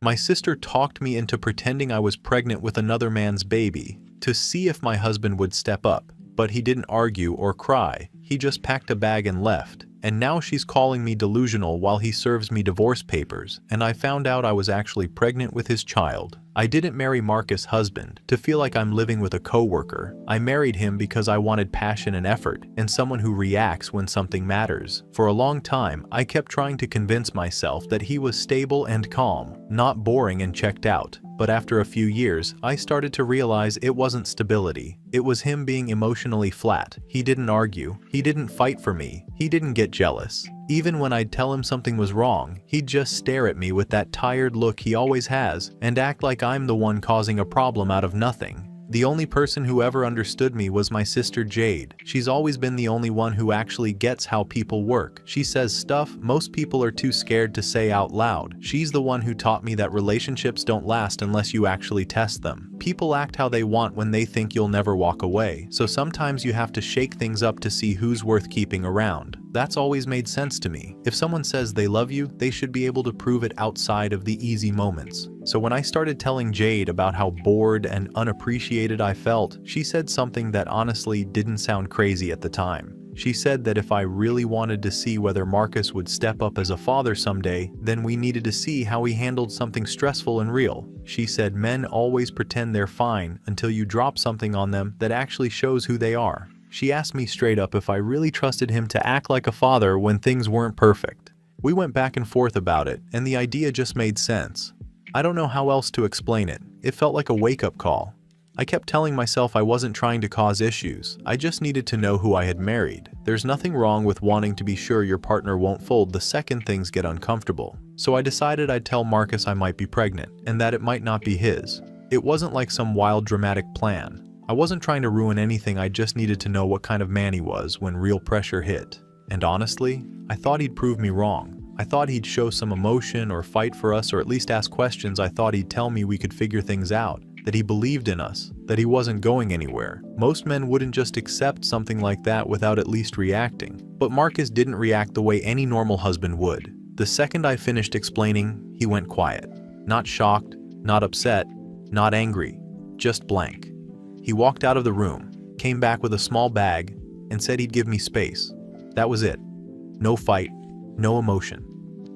My sister talked me into pretending I was pregnant with another man's baby to see if my husband would step up, but he didn't argue or cry. He just packed a bag and left. And now she's calling me delusional while he serves me divorce papers, and I found out I was actually pregnant with his child. I didn't marry Marcus' husband to feel like I'm living with a coworker. I married him because I wanted passion and effort, and someone who reacts when something matters. For a long time, I kept trying to convince myself that he was stable and calm, not boring and checked out. But after a few years, I started to realize it wasn't stability. It was him being emotionally flat. He didn't argue. He didn't fight for me. He didn't get jealous. Even when I'd tell him something was wrong, he'd just stare at me with that tired look he always has and act like I'm the one causing a problem out of nothing. The only person who ever understood me was my sister Jade. She's always been the only one who actually gets how people work. She says stuff most people are too scared to say out loud. She's the one who taught me that relationships don't last unless you actually test them. People act how they want when they think you'll never walk away, so sometimes you have to shake things up to see who's worth keeping around. That's always made sense to me. If someone says they love you, they should be able to prove it outside of the easy moments. So when I started telling Jade about how bored and unappreciated I felt, she said something that honestly didn't sound crazy at the time. She said that if I really wanted to see whether Marcus would step up as a father someday, then we needed to see how he handled something stressful and real. She said men always pretend they're fine until you drop something on them that actually shows who they are. She asked me straight up if I really trusted him to act like a father when things weren't perfect. We went back and forth about it, and the idea just made sense. I don't know how else to explain it. It felt like a wake-up call. I kept telling myself I wasn't trying to cause issues. I just needed to know who I had married. There's nothing wrong with wanting to be sure your partner won't fold the second things get uncomfortable. So I decided I'd tell Marcus I might be pregnant, and that it might not be his. It wasn't like some wild dramatic plan. I wasn't trying to ruin anything, I just needed to know what kind of man he was when real pressure hit. And honestly, I thought he'd prove me wrong. I thought he'd show some emotion or fight for us or at least ask questions. I thought he'd tell me we could figure things out, that he believed in us, that he wasn't going anywhere. Most men wouldn't just accept something like that without at least reacting. But Marcus didn't react the way any normal husband would. The second I finished explaining, he went quiet. Not shocked, not upset, not angry, just blank. He walked out of the room, came back with a small bag, and said he'd give me space. That was it. No fight, no emotion,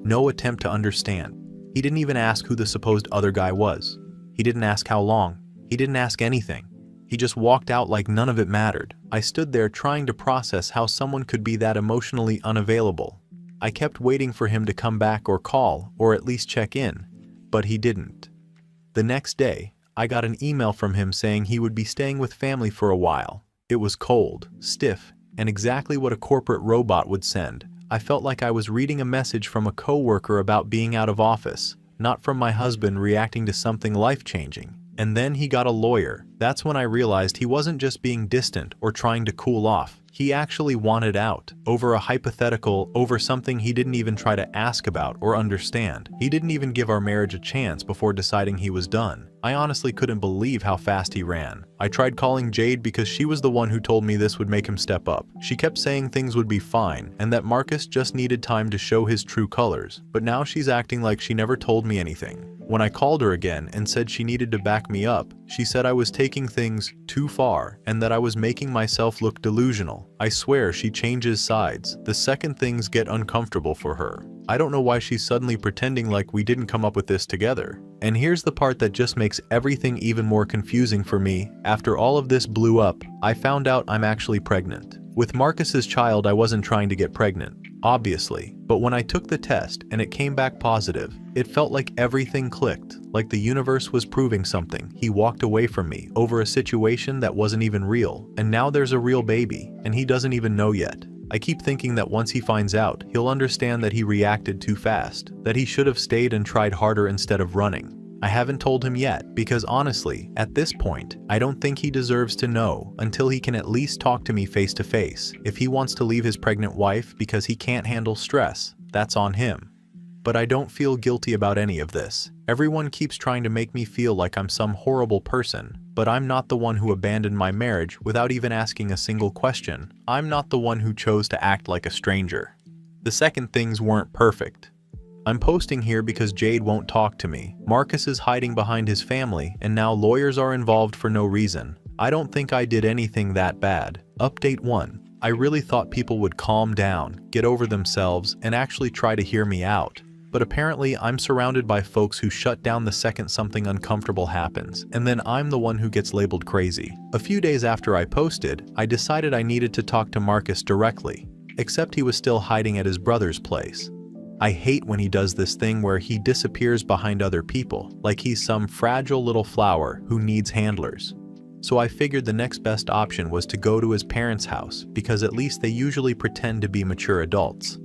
no attempt to understand. He didn't even ask who the supposed other guy was. He didn't ask how long. He didn't ask anything. He just walked out like none of it mattered. I stood there trying to process how someone could be that emotionally unavailable. I kept waiting for him to come back or call, or at least check in, but he didn't. The next day, I got an email from him saying he would be staying with family for a while. It was cold, stiff, and exactly what a corporate robot would send. I felt like I was reading a message from a coworker about being out of office, not from my husband reacting to something life-changing. And then he got a lawyer. That's when I realized he wasn't just being distant or trying to cool off. He actually wanted out, over a hypothetical, over something he didn't even try to ask about or understand. He didn't even give our marriage a chance before deciding he was done. I honestly couldn't believe how fast he ran. I tried calling Jade because she was the one who told me this would make him step up. She kept saying things would be fine and that Marcus just needed time to show his true colors. But now she's acting like she never told me anything. When I called her again and said she needed to back me up, she said I was taking things too far and that I was making myself look delusional. I swear she changes sides the second things get uncomfortable for her. I don't know why she's suddenly pretending like we didn't come up with this together. And here's the part that just makes everything even more confusing for me. After all of this blew up, I found out I'm actually pregnant. With Marcus's child, I wasn't trying to get pregnant, obviously, but when I took the test and it came back positive, it felt like everything clicked, like the universe was proving something. He walked away from me over a situation that wasn't even real, and now there's a real baby, and he doesn't even know yet. I keep thinking that once he finds out, he'll understand that he reacted too fast, that he should have stayed and tried harder instead of running. I haven't told him yet because honestly, at this point, I don't think he deserves to know until he can at least talk to me face to face. If he wants to leave his pregnant wife because he can't handle stress, that's on him. But I don't feel guilty about any of this. Everyone keeps trying to make me feel like I'm some horrible person, but I'm not the one who abandoned my marriage without even asking a single question. I'm not the one who chose to act like a stranger. The second things weren't perfect. I'm posting here because Jade won't talk to me. Marcus is hiding behind his family, and now lawyers are involved for no reason. I don't think I did anything that bad. Update 1. I really thought people would calm down, get over themselves, and actually try to hear me out. But apparently I'm surrounded by folks who shut down the second something uncomfortable happens, and then I'm the one who gets labeled crazy. A few days after I posted, I decided I needed to talk to Marcus directly, except he was still hiding at his brother's place. I hate when he does this thing where he disappears behind other people, like he's some fragile little flower who needs handlers. So I figured the next best option was to go to his parents' house, because at least they usually pretend to be mature adults.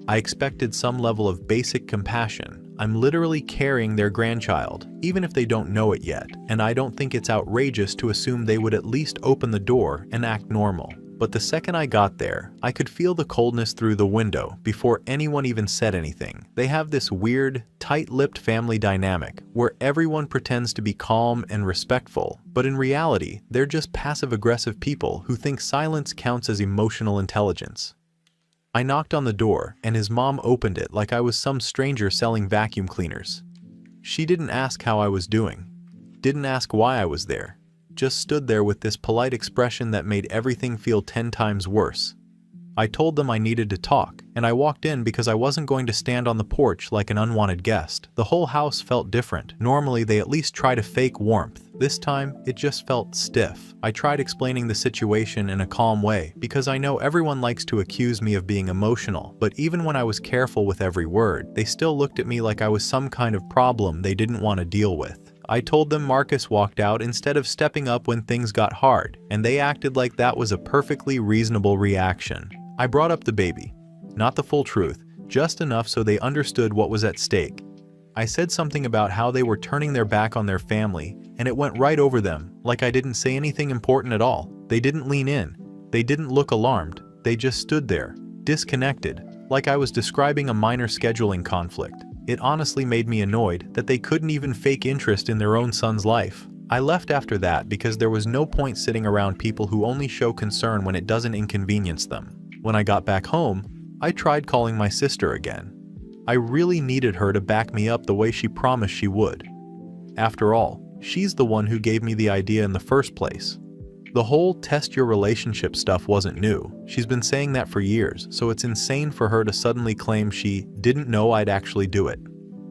I expected some level of basic compassion. I'm literally carrying their grandchild, even if they don't know it yet, and I don't think it's outrageous to assume they would at least open the door and act normal. But the second I got there, I could feel the coldness through the window before anyone even said anything. They have this weird, tight-lipped family dynamic where everyone pretends to be calm and respectful, but in reality, they're just passive-aggressive people who think silence counts as emotional intelligence. I knocked on the door, and his mom opened it like I was some stranger selling vacuum cleaners. She didn't ask how I was doing, didn't ask why I was there. Just stood there with this polite expression that made everything feel 10 times worse. I told them I needed to talk, and I walked in because I wasn't going to stand on the porch like an unwanted guest. The whole house felt different. Normally they at least try to fake warmth. This time, it just felt stiff. I tried explaining the situation in a calm way, because I know everyone likes to accuse me of being emotional, but even when I was careful with every word, they still looked at me like I was some kind of problem they didn't want to deal with. I told them Marcus walked out instead of stepping up when things got hard, and they acted like that was a perfectly reasonable reaction. I brought up the baby. Not the full truth, just enough so they understood what was at stake. I said something about how they were turning their back on their family, and it went right over them, like I didn't say anything important at all. They didn't lean in. They didn't look alarmed. They just stood there, disconnected, like I was describing a minor scheduling conflict. It honestly made me annoyed that they couldn't even fake interest in their own son's life. I left after that because there was no point sitting around people who only show concern when it doesn't inconvenience them. When I got back home, I tried calling my sister again. I really needed her to back me up the way she promised she would. After all, she's the one who gave me the idea in the first place. The whole test your relationship stuff wasn't new. She's been saying that for years, so it's insane for her to suddenly claim she didn't know I'd actually do it.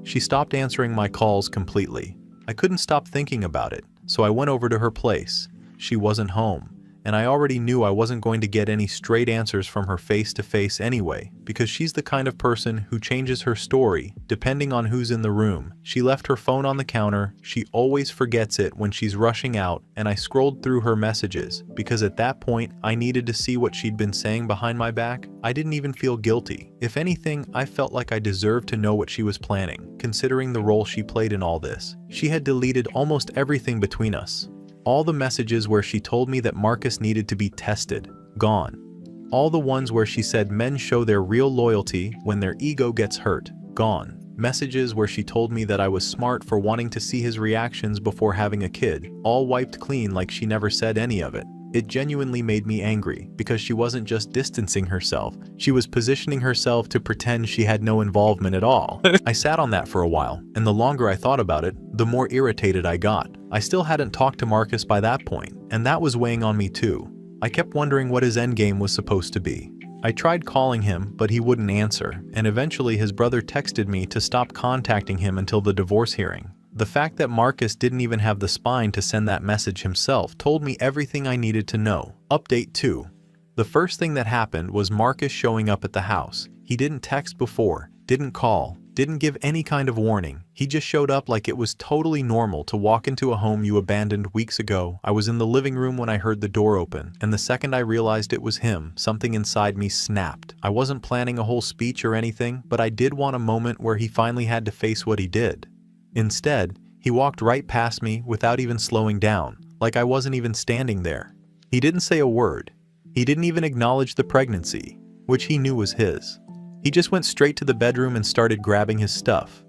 She stopped answering my calls completely. I couldn't stop thinking about it, so I went over to her place. She wasn't home, and I already knew I wasn't going to get any straight answers from her face to face anyway, because she's the kind of person who changes her story depending on who's in the room. She left her phone on the counter, she always forgets it when she's rushing out, and I scrolled through her messages, because at that point I needed to see what she'd been saying behind my back. I didn't even feel guilty. If anything, I felt like I deserved to know what she was planning, considering the role she played in all this. She had deleted almost everything between us. All the messages where she told me that Marcus needed to be tested, gone. All the ones where she said men show their real loyalty when their ego gets hurt, gone. Messages where she told me that I was smart for wanting to see his reactions before having a kid, all wiped clean like she never said any of it. It genuinely made me angry, because she wasn't just distancing herself, she was positioning herself to pretend she had no involvement at all. I sat on that for a while, and the longer I thought about it, the more irritated I got. I still hadn't talked to Marcus by that point, and that was weighing on me too. I kept wondering what his endgame was supposed to be. I tried calling him, but he wouldn't answer, and eventually his brother texted me to stop contacting him until the divorce hearing. The fact that Marcus didn't even have the spine to send that message himself told me everything I needed to know. Update 2. The first thing that happened was Marcus showing up at the house. He didn't text before, didn't call, didn't give any kind of warning. He just showed up like it was totally normal to walk into a home you abandoned weeks ago. I was in the living room when I heard the door open, and the second I realized it was him, something inside me snapped. I wasn't planning a whole speech or anything, but I did want a moment where he finally had to face what he did. Instead, he walked right past me without even slowing down, like I wasn't even standing there. He didn't say a word. He didn't even acknowledge the pregnancy, which he knew was his. He just went straight to the bedroom and started grabbing his stuff.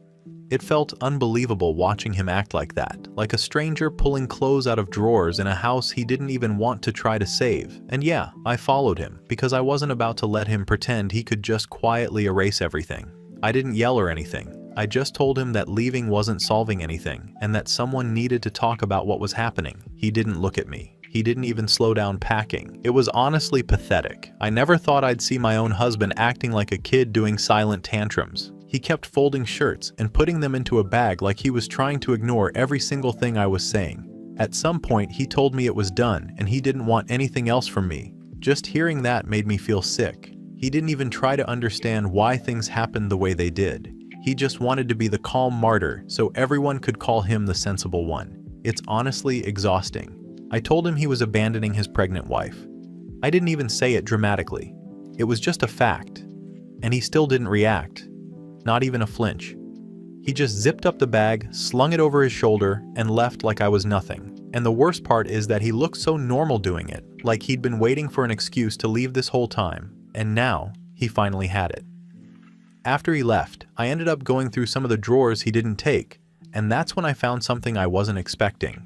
It felt unbelievable watching him act like that, like a stranger pulling clothes out of drawers in a house he didn't even want to try to save. And yeah, I followed him, because I wasn't about to let him pretend he could just quietly erase everything. I didn't yell or anything. I just told him that leaving wasn't solving anything and that someone needed to talk about what was happening. He didn't look at me. He didn't even slow down packing. It was honestly pathetic. I never thought I'd see my own husband acting like a kid doing silent tantrums. He kept folding shirts and putting them into a bag like he was trying to ignore every single thing I was saying. At some point, he told me it was done and he didn't want anything else from me. Just hearing that made me feel sick. He didn't even try to understand why things happened the way they did. He just wanted to be the calm martyr so everyone could call him the sensible one. It's honestly exhausting. I told him he was abandoning his pregnant wife. I didn't even say it dramatically. It was just a fact. And he still didn't react. Not even a flinch. He just zipped up the bag, slung it over his shoulder, and left like I was nothing. And the worst part is that he looked so normal doing it, like he'd been waiting for an excuse to leave this whole time. And now, he finally had it. After he left, I ended up going through some of the drawers he didn't take, and that's when I found something I wasn't expecting.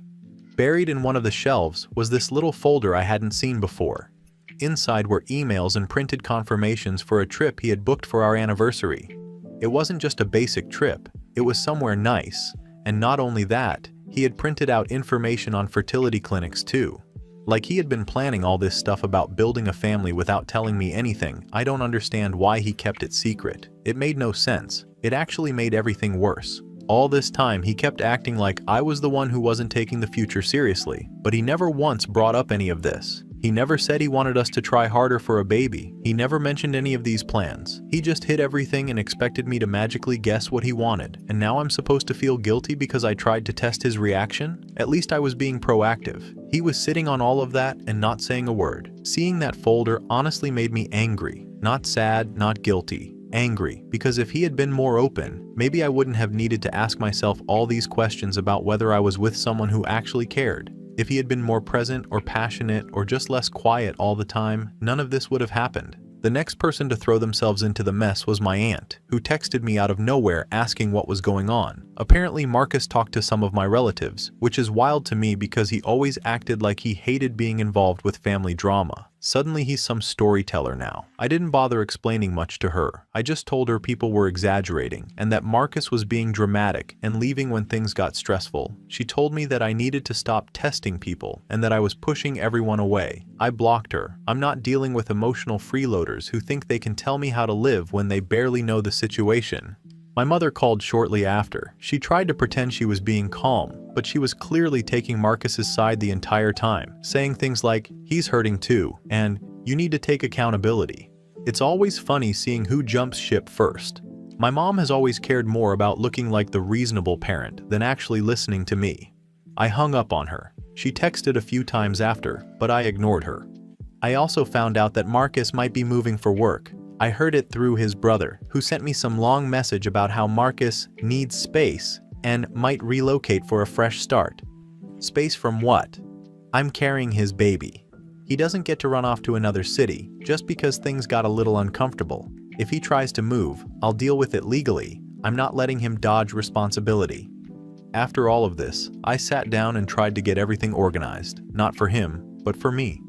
Buried in one of the shelves was this little folder I hadn't seen before. Inside were emails and printed confirmations for a trip he had booked for our anniversary. It wasn't just a basic trip, it was somewhere nice, and not only that, he had printed out information on fertility clinics too. Like he had been planning all this stuff about building a family without telling me anything. I don't understand why he kept it secret. It made no sense. It actually made everything worse. All this time, he kept acting like I was the one who wasn't taking the future seriously, but he never once brought up any of this. He never said he wanted us to try harder for a baby. He never mentioned any of these plans. He just hid everything and expected me to magically guess what he wanted. And now I'm supposed to feel guilty because I tried to test his reaction? At least I was being proactive. He was sitting on all of that and not saying a word. Seeing that folder honestly made me angry. Not sad, not guilty. Angry, because if he had been more open, maybe I wouldn't have needed to ask myself all these questions about whether I was with someone who actually cared. If he had been more present or passionate or just less quiet all the time, none of this would have happened. The next person to throw themselves into the mess was my aunt, who texted me out of nowhere asking what was going on. Apparently, Marcus talked to some of my relatives, which is wild to me because he always acted like he hated being involved with family drama. Suddenly he's some storyteller now. I didn't bother explaining much to her. I just told her people were exaggerating and that Marcus was being dramatic and leaving when things got stressful. She told me that I needed to stop testing people and that I was pushing everyone away. I blocked her. I'm not dealing with emotional freeloaders who think they can tell me how to live when they barely know the situation. My mother called shortly after. She tried to pretend she was being calm, but she was clearly taking Marcus's side the entire time, saying things like, "He's hurting too," and "You need to take accountability." It's always funny seeing who jumps ship first. My mom has always cared more about looking like the reasonable parent than actually listening to me. I hung up on her. She texted a few times after, but I ignored her. I also found out that Marcus might be moving for work. I heard it through his brother, who sent me some long message about how Marcus needs space and might relocate for a fresh start. Space from what? I'm carrying his baby. He doesn't get to run off to another city just because things got a little uncomfortable. If he tries to move, I'll deal with it legally. I'm not letting him dodge responsibility. After all of this, I sat down and tried to get everything organized, not for him, but for me.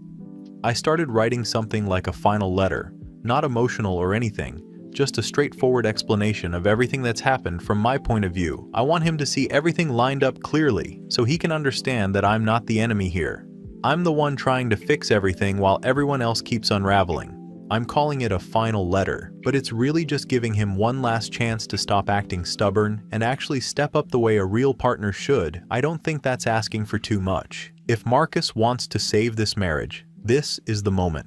I started writing something like a final letter. Not emotional or anything, just a straightforward explanation of everything that's happened from my point of view. I want him to see everything lined up clearly so he can understand that I'm not the enemy here. I'm the one trying to fix everything while everyone else keeps unraveling. I'm calling it a final letter, but it's really just giving him one last chance to stop acting stubborn and actually step up the way a real partner should. I don't think that's asking for too much. If Marcus wants to save this marriage, this is the moment.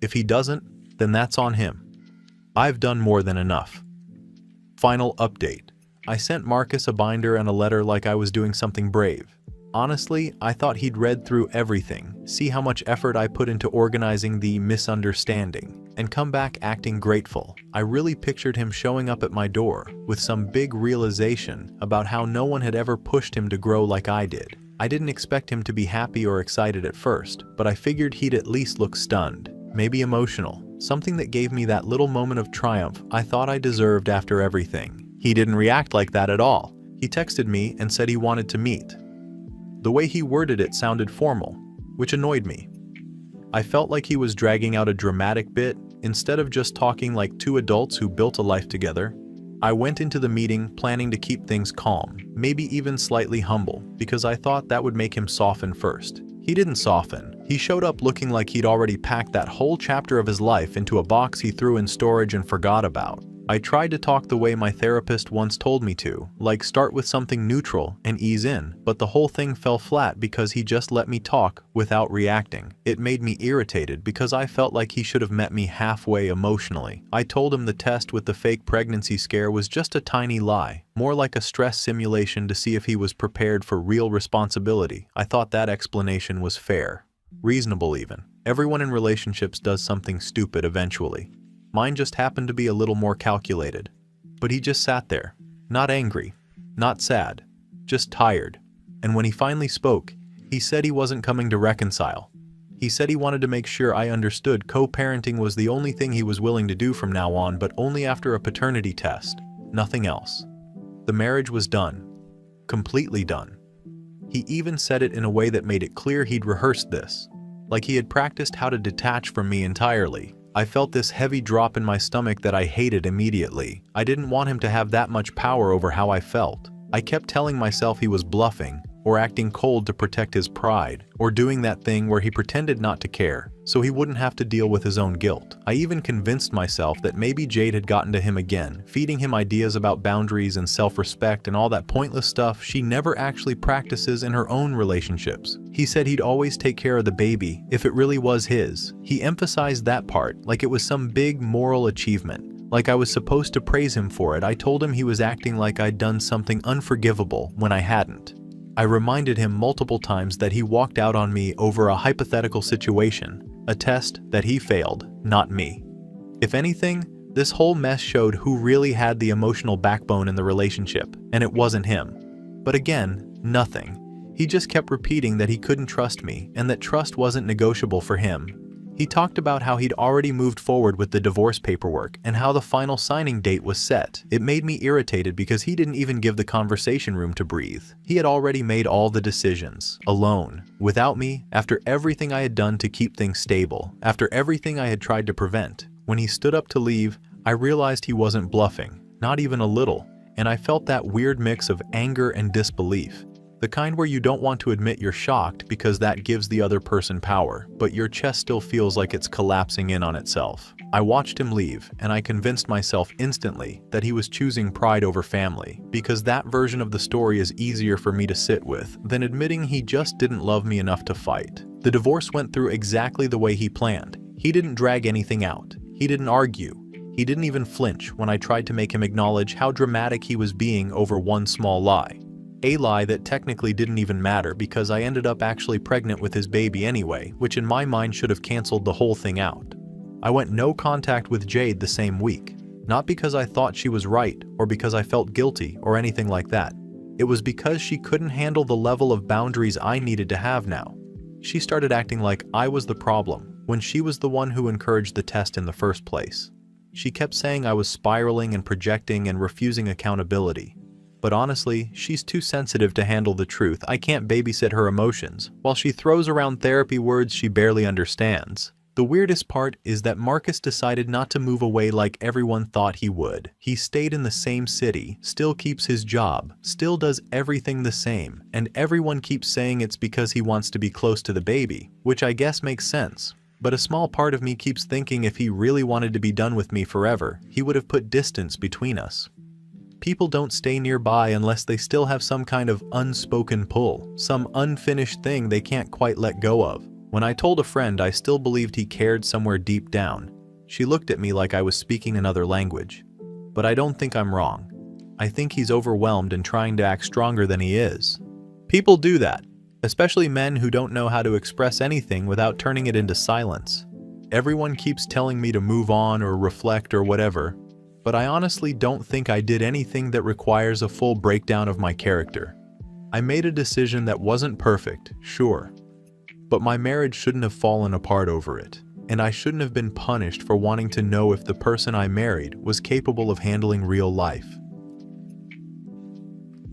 If he doesn't, then that's on him. I've done more than enough. Final update. I sent Marcus a binder and a letter like I was doing something brave. Honestly, I thought he'd read through everything, see how much effort I put into organizing the misunderstanding, and come back acting grateful. I really pictured him showing up at my door with some big realization about how no one had ever pushed him to grow like I did. I didn't expect him to be happy or excited at first, but I figured he'd at least look stunned, maybe emotional. Something that gave me that little moment of triumph I thought I deserved after everything. He didn't react like that at all. He texted me and said he wanted to meet. The way he worded it sounded formal, which annoyed me. I felt like he was dragging out a dramatic bit instead of just talking like two adults who built a life together. I went into the meeting planning to keep things calm, maybe even slightly humble, because I thought that would make him soften first. He didn't soften. He showed up looking like he'd already packed that whole chapter of his life into a box he threw in storage and forgot about. I tried to talk the way my therapist once told me to, like start with something neutral and ease in, but the whole thing fell flat because he just let me talk without reacting. It made me irritated because I felt like he should have met me halfway emotionally. I told him the test with the fake pregnancy scare was just a tiny lie, more like a stress simulation to see if he was prepared for real responsibility. I thought that explanation was fair, reasonable even. Everyone in relationships does something stupid eventually. Mine just happened to be a little more calculated. But he just sat there, not angry, not sad, just tired. And when he finally spoke, he said he wasn't coming to reconcile. He said he wanted to make sure I understood co-parenting was the only thing he was willing to do from now on, but only after a paternity test, nothing else. The marriage was done. Completely done. He even said it in a way that made it clear he'd rehearsed this, like he had practiced how to detach from me entirely. I felt this heavy drop in my stomach that I hated immediately. I didn't want him to have that much power over how I felt. I kept telling myself he was bluffing, or acting cold to protect his pride, or doing that thing where he pretended not to care, so he wouldn't have to deal with his own guilt. I even convinced myself that maybe Jade had gotten to him again, feeding him ideas about boundaries and self-respect and all that pointless stuff she never actually practices in her own relationships. He said he'd always take care of the baby if it really was his. He emphasized that part like it was some big moral achievement, like I was supposed to praise him for it. I told him he was acting like I'd done something unforgivable when I hadn't. I reminded him multiple times that he walked out on me over a hypothetical situation, a test that he failed, not me. If anything, this whole mess showed who really had the emotional backbone in the relationship, and it wasn't him. But again, nothing. He just kept repeating that he couldn't trust me and that trust wasn't negotiable for him. He talked about how he'd already moved forward with the divorce paperwork and how the final signing date was set. It made me irritated because he didn't even give the conversation room to breathe. He had already made all the decisions, alone, without me, after everything I had done to keep things stable, after everything I had tried to prevent. When he stood up to leave, I realized he wasn't bluffing, not even a little, and I felt that weird mix of anger and disbelief. The kind where you don't want to admit you're shocked because that gives the other person power, but your chest still feels like it's collapsing in on itself. I watched him leave, and I convinced myself instantly that he was choosing pride over family, because that version of the story is easier for me to sit with than admitting he just didn't love me enough to fight. The divorce went through exactly the way he planned. He didn't drag anything out. He didn't argue. He didn't even flinch when I tried to make him acknowledge how dramatic he was being over one small lie. A lie that technically didn't even matter because I ended up actually pregnant with his baby anyway, which in my mind should have canceled the whole thing out. I went no contact with Jade the same week, not because I thought she was right or because I felt guilty or anything like that. It was because she couldn't handle the level of boundaries I needed to have now. She started acting like I was the problem when she was the one who encouraged the test in the first place. She kept saying I was spiraling and projecting and refusing accountability. But honestly, she's too sensitive to handle the truth. I can't babysit her emotions, while she throws around therapy words she barely understands. The weirdest part is that Marcus decided not to move away like everyone thought he would. He stayed in the same city, still keeps his job, still does everything the same, and everyone keeps saying it's because he wants to be close to the baby, which I guess makes sense. But a small part of me keeps thinking if he really wanted to be done with me forever, he would have put distance between us. People don't stay nearby unless they still have some kind of unspoken pull, some unfinished thing they can't quite let go of. When I told a friend I still believed he cared somewhere deep down, she looked at me like I was speaking another language. But I don't think I'm wrong. I think he's overwhelmed and trying to act stronger than he is. People do that, especially men who don't know how to express anything without turning it into silence. Everyone keeps telling me to move on or reflect or whatever, but I honestly don't think I did anything that requires a full breakdown of my character. I made a decision that wasn't perfect, sure, but my marriage shouldn't have fallen apart over it, and I shouldn't have been punished for wanting to know if the person I married was capable of handling real life.